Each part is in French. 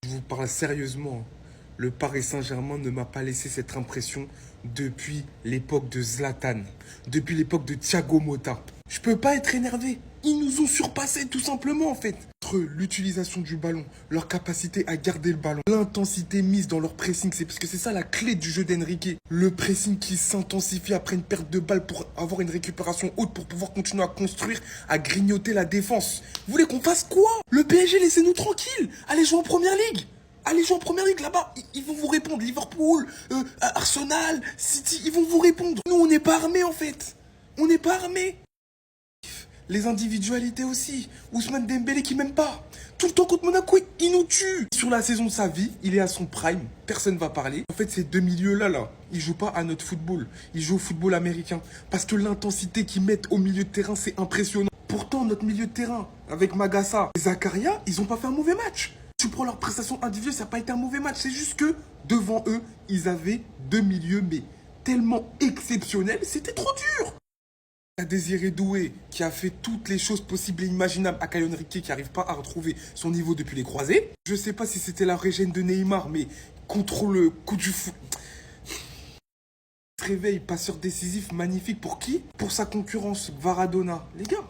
Je vous parle sérieusement. Le Paris Saint-Germain ne m'a pas laissé cette impression depuis l'époque de Zlatan, depuis l'époque de Thiago Motta. Je peux pas être énervé. Ils nous ont surpassés tout simplement en fait. Entre l'utilisation du ballon, leur capacité à garder le ballon, l'intensité mise dans leur pressing, c'est parce que c'est ça la clé du jeu d'Enrique. Le pressing qui s'intensifie après une perte de balle pour avoir une récupération haute pour pouvoir continuer à construire, à grignoter la défense. Vous voulez qu'on fasse quoi? Le PSG, laissez-nous tranquille. Allez jouer en première ligue. Allez jouer en première ligue là-bas, ils vont vous répondre. Liverpool, Arsenal, City, ils vont vous répondre. Nous, on n'est pas armés en fait. On n'est pas armés. Les individualités aussi. Ousmane Dembélé qui m'aime pas. Tout le temps contre Monaco, il nous tue. Sur la saison de sa vie, il est à son prime. Personne va parler. En fait, ces deux milieux-là, ils jouent pas à notre football. Ils jouent au football américain. Parce que l'intensité qu'ils mettent au milieu de terrain, c'est impressionnant. Pourtant, notre milieu de terrain, avec Magassa et Zakaria, ils ont pas fait un mauvais match. Tu prends leur prestation individuelle, ça n'a pas été un mauvais match. C'est juste que, devant eux, ils avaient deux milieux, mais tellement exceptionnels, c'était trop dur. Il y a Désiré Doué, qui a fait toutes les choses possibles et imaginables à Caio Henrique, qui n'arrive pas à retrouver son niveau depuis les croisés. Je sais pas si c'était la régène de Neymar, mais contre le coup du foot. Réveil, passeur décisif, magnifique. Pour qui? Pour sa concurrence, Varadona. Les gars,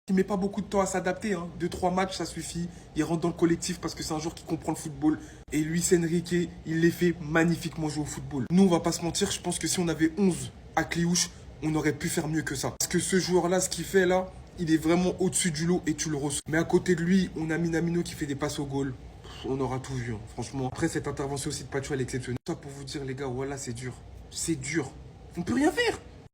il met pas beaucoup de temps à s'adapter, hein. 2-3 matchs, ça suffit. Il rentre dans le collectif parce que c'est un joueur qui comprend le football. Et Luis Enrique, il les fait magnifiquement jouer au football. Nous, on va pas se mentir, je pense que si on avait 11 à Cliouche, on aurait pu faire mieux que ça. Parce que ce joueur-là, ce qu'il fait là, il est vraiment au-dessus du lot et tu le reçois. Mais à côté de lui, on a Minamino qui fait des passes au goal. On aura tout vu, hein, franchement. Après, cette intervention aussi de Pacho, elle est exceptionnelle. Ça pour vous dire, les gars, voilà, c'est dur. C'est dur. On peut rien faire.